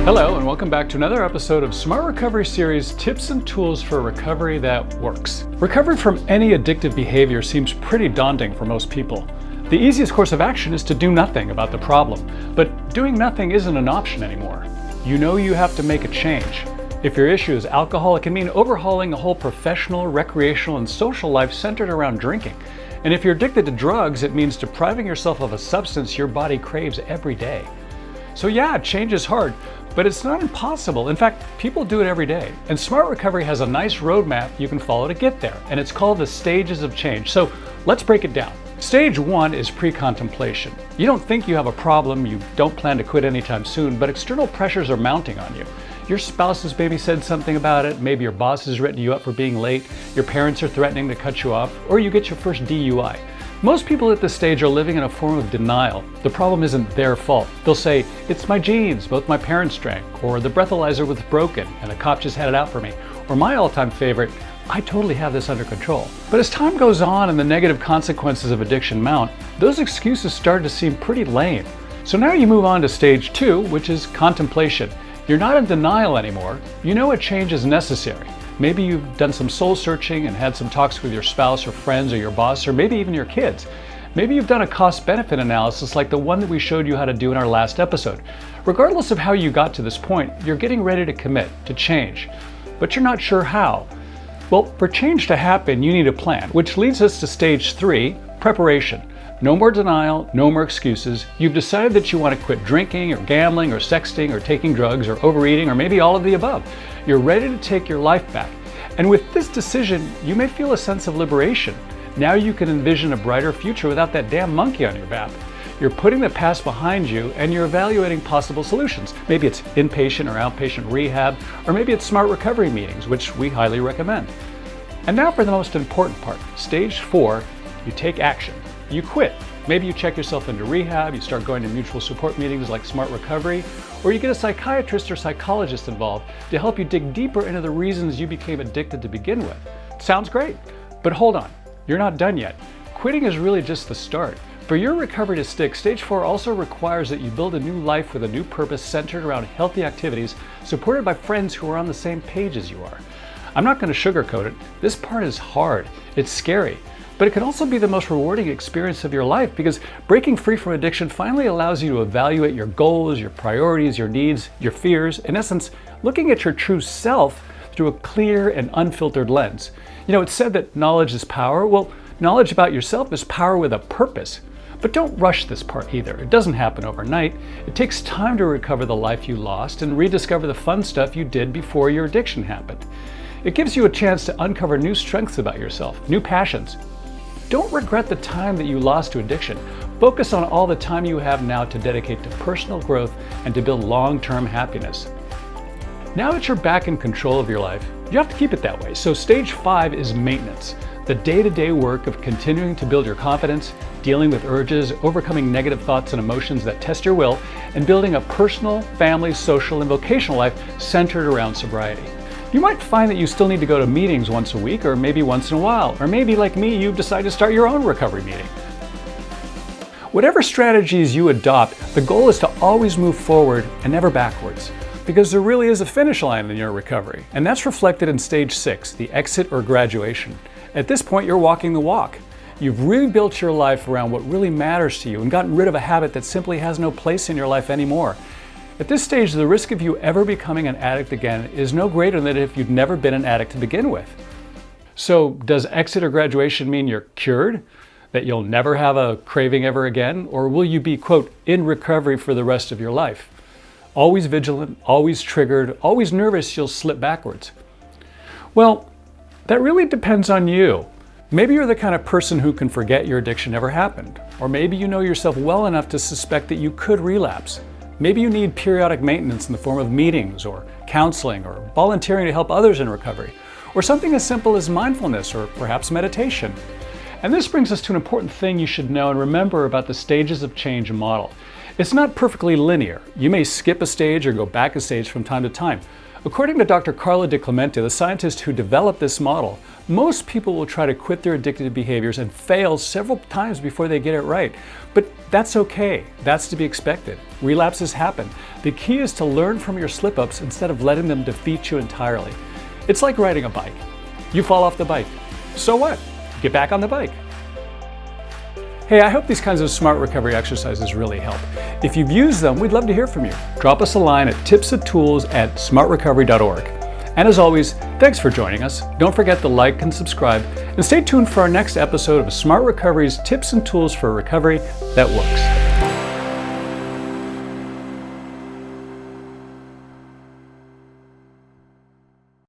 Hello, and welcome back to another episode of Smart Recovery Series Tips and Tools for Recovery That Works. Recovery from any addictive behavior seems pretty daunting for most people. The easiest course of action is to do nothing about the problem, but doing nothing isn't an option anymore. You know you have to make a change. If your issue is alcohol, it can mean overhauling a whole professional, recreational, and social life centered around drinking. And if you're addicted to drugs, it means depriving yourself of a substance your body craves every day. So yeah, change is hard, but it's not impossible. In fact, people do it every day. And Smart Recovery has a nice roadmap you can follow to get there, and it's called the stages of change. So let's break it down. Stage 1 is pre-contemplation. You don't think you have a problem, you don't plan to quit anytime soon, but external pressures are mounting on you. Your spouse has maybe said something about it, maybe your boss has written you up for being late, your parents are threatening to cut you off, or you get your first DUI. Most people at this stage are living in a form of denial. The problem isn't their fault. They'll say, it's my genes, both my parents drank, or the breathalyzer was broken and the cop just had it out for me, or my all-time favorite, I totally have this under control. But as time goes on and the negative consequences of addiction mount, those excuses start to seem pretty lame. So now you move on to stage 2, which is contemplation. You're not in denial anymore. You know a change is necessary. Maybe you've done some soul searching and had some talks with your spouse or friends or your boss or maybe even your kids. Maybe you've done a cost-benefit analysis like the one that we showed you how to do in our last episode. Regardless of how you got to this point, you're getting ready to commit, to change. But you're not sure how. Well, for change to happen, you need a plan, which leads us to stage 3, preparation. No more denial, no more excuses. You've decided that you want to quit drinking or gambling or sexting or taking drugs or overeating or maybe all of the above. You're ready to take your life back. And with this decision, you may feel a sense of liberation. Now you can envision a brighter future without that damn monkey on your back. You're putting the past behind you and you're evaluating possible solutions. Maybe it's inpatient or outpatient rehab, or maybe it's smart recovery meetings, which we highly recommend. And now for the most important part, stage 4, you take action. You quit. Maybe you check yourself into rehab, you start going to mutual support meetings like Smart Recovery, or you get a psychiatrist or psychologist involved to help you dig deeper into the reasons you became addicted to begin with. Sounds great, but hold on, you're not done yet. Quitting is really just the start. For your recovery to stick, stage 4 also requires that you build a new life with a new purpose centered around healthy activities, supported by friends who are on the same page as you are. I'm not going to sugarcoat it. This part is hard, it's scary. But it can also be the most rewarding experience of your life because breaking free from addiction finally allows you to evaluate your goals, your priorities, your needs, your fears. In essence, looking at your true self through a clear and unfiltered lens. You know, it's said that knowledge is power. Well, knowledge about yourself is power with a purpose. But don't rush this part either. It doesn't happen overnight. It takes time to recover the life you lost and rediscover the fun stuff you did before your addiction happened. It gives you a chance to uncover new strengths about yourself, new passions. Don't regret the time that you lost to addiction. Focus on all the time you have now to dedicate to personal growth and to build long-term happiness. Now that you're back in control of your life, you have to keep it that way. So stage 5 is maintenance, the day-to-day work of continuing to build your confidence, dealing with urges, overcoming negative thoughts and emotions that test your will, and building a personal, family, social, and vocational life centered around sobriety. You might find that you still need to go to meetings once a week or maybe once in a while, or maybe like me, you decide to start your own recovery meeting. Whatever strategies you adopt, the goal is to always move forward and never backwards, because there really is a finish line in your recovery, and that's reflected in stage 6, the exit or graduation. At this point, you're walking the walk. You've rebuilt your life around what really matters to you and gotten rid of a habit that simply has no place in your life anymore. At this stage, the risk of you ever becoming an addict again is no greater than if you'd never been an addict to begin with. So does exit or graduation mean you're cured? That you'll never have a craving ever again? Or will you be, quote, in recovery for the rest of your life? Always vigilant, always triggered, always nervous you'll slip backwards. Well, that really depends on you. Maybe you're the kind of person who can forget your addiction ever happened. Or maybe you know yourself well enough to suspect that you could relapse. Maybe you need periodic maintenance in the form of meetings or counseling or volunteering to help others in recovery, or something as simple as mindfulness or perhaps meditation. And this brings us to an important thing you should know and remember about the stages of change model. It's not perfectly linear. You may skip a stage or go back a stage from time to time. According to Dr. Carlo DiClemente, the scientist who developed this model, most people will try to quit their addictive behaviors and fail several times before they get it right. But That's okay. That's to be expected. Relapses happen. The key is to learn from your slip-ups instead of letting them defeat you entirely. It's like riding a bike. You fall off the bike. So what? Get back on the bike. Hey, I hope these kinds of smart recovery exercises really help. If you've used them, we'd love to hear from you. Drop us a line at tipsandtools@smartrecovery.org. And as always, thanks for joining us. Don't forget to like and subscribe, and stay tuned for our next episode of Smart Recovery's Tips and Tools for Recovery that Works.